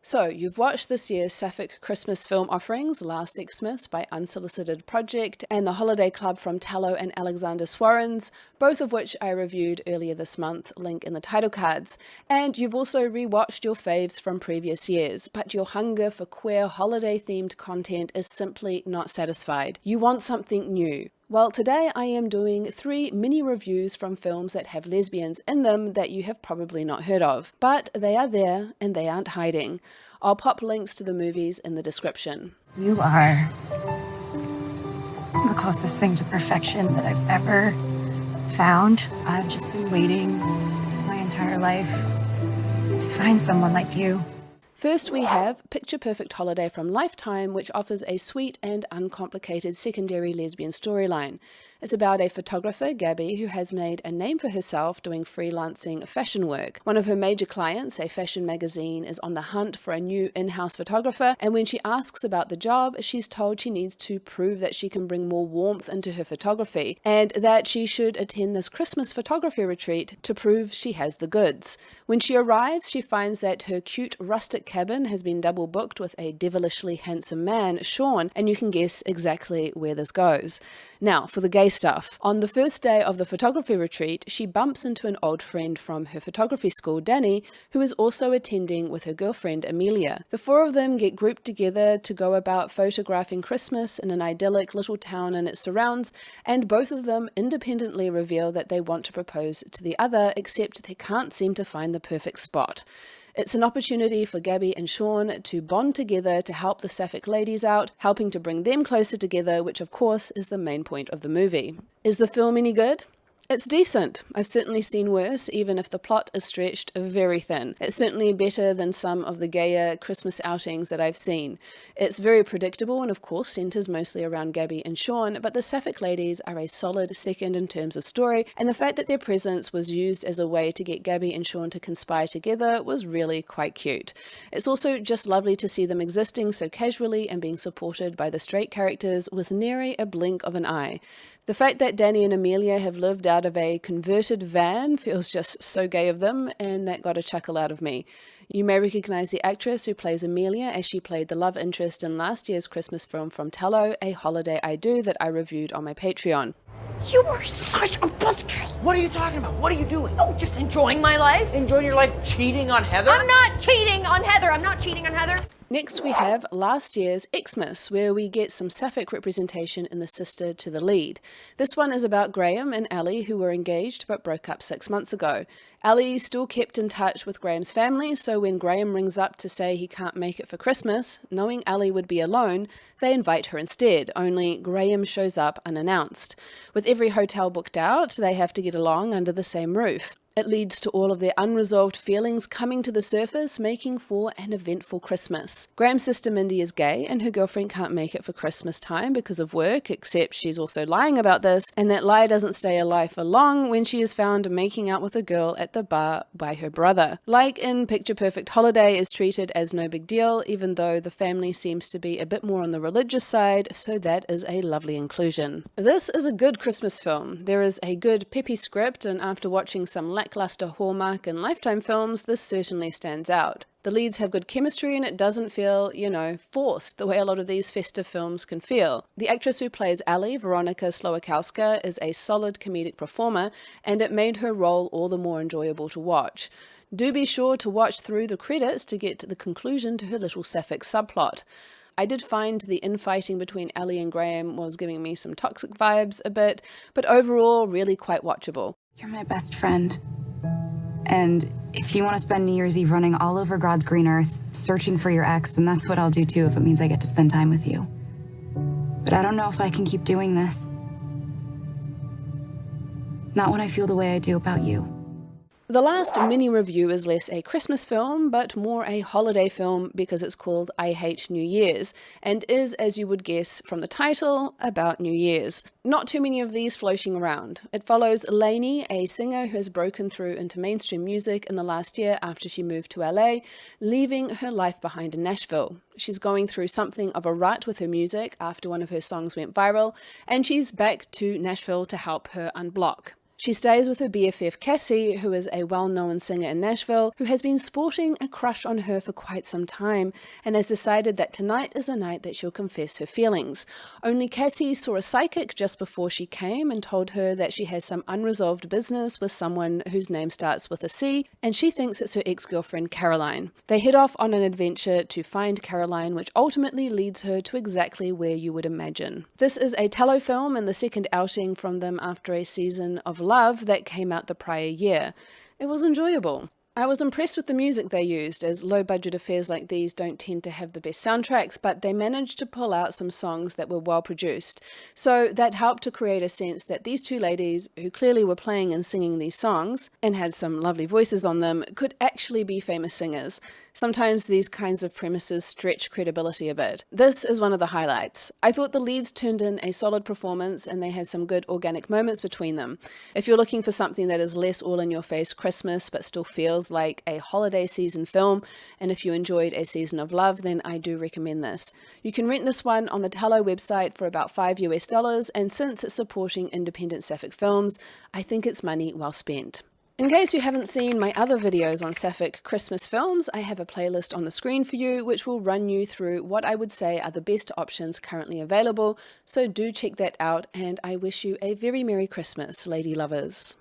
So, you've watched this year's Sapphic Christmas film offerings, Last Xmas by Unsolicited Project and The Holiday Club from Tallow and Alexander Swarrens, both of which I reviewed earlier this month, link in the title cards. And you've also rewatched your faves from previous years, but your hunger for queer holiday-themed content is simply not satisfied. You want something new. Well, today I am doing 3 mini reviews from films that have lesbians in them that you have probably not heard of. But they are there and they aren't hiding. I'll pop links to the movies in the description. You are the closest thing to perfection that I've ever found. I've just been waiting my entire life to find someone like you. First we have Picture Perfect Holiday from Lifetime, which offers a sweet and uncomplicated secondary lesbian storyline. It's about a photographer, Gabby, who has made a name for herself doing freelancing fashion work. One of her major clients, a fashion magazine, is on the hunt for a new in-house photographer, and when she asks about the job, she's told she needs to prove that she can bring more warmth into her photography, and that she should attend this Christmas photography retreat to prove she has the goods. When she arrives, she finds that her cute rustic cabin has been double booked with a devilishly handsome man, Sean, and you can guess exactly where this goes. Now, for the gay stuff. On the first day of the photography retreat, she bumps into an old friend from her photography school, Danny, who is also attending with her girlfriend, Amelia. The 4 of them get grouped together to go about photographing Christmas in an idyllic little town and its surrounds, and both of them independently reveal that they want to propose to the other, except they can't seem to find the perfect spot. It's an opportunity for Gabby and Sean to bond together to help the Sapphic ladies out, helping to bring them closer together, which of course is the main point of the movie. Is the film any good? It's decent. I've certainly seen worse, even if the plot is stretched very thin. It's certainly better than some of the gayer Christmas outings that I've seen. It's very predictable and of course centers mostly around Gabby and Sean, but the Sapphic ladies are a solid second in terms of story, and the fact that their presence was used as a way to get Gabby and Sean to conspire together was really quite cute. It's also just lovely to see them existing so casually and being supported by the straight characters with nary a blink of an eye. The fact that Danny and Amelia have lived out of a converted van feels just so gay of them, and that got a chuckle out of me. You may recognize the actress who plays Amelia as she played the love interest in last year's Christmas film from Tallow, A Holiday I Do, that I reviewed on my Patreon. You are such a buzzkill. What are you talking about? What are you doing? Oh, just enjoying my life. Enjoying your life cheating on Heather? I'm not cheating on Heather. I'm not cheating on Heather. Next we have last year's Xmas, where we get some Sapphic representation in the sister to the lead. This one is about Graham and Ellie, who were engaged but broke up 6 months ago. Ellie still kept in touch with Graham's family, so when Graham rings up to say he can't make it for Christmas, knowing Ellie would be alone, they invite her instead, only Graham shows up unannounced. With every hotel booked out, they have to get along under the same roof. It leads to all of their unresolved feelings coming to the surface, making for an eventful Christmas. Graham's sister Mindy is gay, and her girlfriend can't make it for Christmas time because of work, except she's also lying about this, and that lie doesn't stay a lie for long when she is found making out with a girl at the bar by her brother. Like in Picture Perfect Holiday is treated as no big deal, even though the family seems to be a bit more on the religious side, so that is a lovely inclusion. This is a good Christmas film. There is a good peppy script, and after watching some lackluster Hallmark and Lifetime films, this certainly stands out. The leads have good chemistry and it doesn't feel, forced the way a lot of these festive films can feel. The actress who plays Ellie, Veronica Slowakowska, is a solid comedic performer, and it made her role all the more enjoyable to watch. Do be sure to watch through the credits to get to the conclusion to her little Sapphic subplot. I did find the infighting between Ellie and Graham was giving me some toxic vibes a bit, but overall really quite watchable. You're my best friend. And if you want to spend New Year's Eve running all over God's green earth, searching for your ex, then that's what I'll do too if it means I get to spend time with you. But I don't know if I can keep doing this. Not when I feel the way I do about you. The last mini review is less a Christmas film, but more a holiday film because it's called I Hate New Year's, and is, as you would guess from the title, about New Year's. Not too many of these floating around. It follows Lainey, a singer who has broken through into mainstream music in the last year after she moved to LA, leaving her life behind in Nashville. She's going through something of a rut with her music after one of her songs went viral, and she's back to Nashville to help her unblock. She stays with her BFF Cassie, who is a well-known singer in Nashville, who has been sporting a crush on her for quite some time, and has decided that tonight is a night that she'll confess her feelings. Only Cassie saw a psychic just before she came and told her that she has some unresolved business with someone whose name starts with a C, and she thinks it's her ex-girlfriend Caroline. They head off on an adventure to find Caroline, which ultimately leads her to exactly where you would imagine. This is a telefilm and the second outing from them after a season of Love that came out the prior year. It was enjoyable. I was impressed with the music they used, as low-budget affairs like these don't tend to have the best soundtracks, but they managed to pull out some songs that were well-produced. So that helped to create a sense that these two ladies, who clearly were playing and singing these songs, and had some lovely voices on them, could actually be famous singers. Sometimes these kinds of premises stretch credibility a bit. This is one of the highlights. I thought the leads turned in a solid performance and they had some good organic moments between them. If you're looking for something that is less all-in-your-face Christmas but still feels like a holiday season film, and if you enjoyed A Season of Love, then I do recommend this. You can rent this one on the Tello website for about $5 and since it's supporting independent sapphic films, I think it's money well spent. In case you haven't seen my other videos on sapphic Christmas films, I have a playlist on the screen for you which will run you through what I would say are the best options currently available, so do check that out, and I wish you a very Merry Christmas, lady lovers.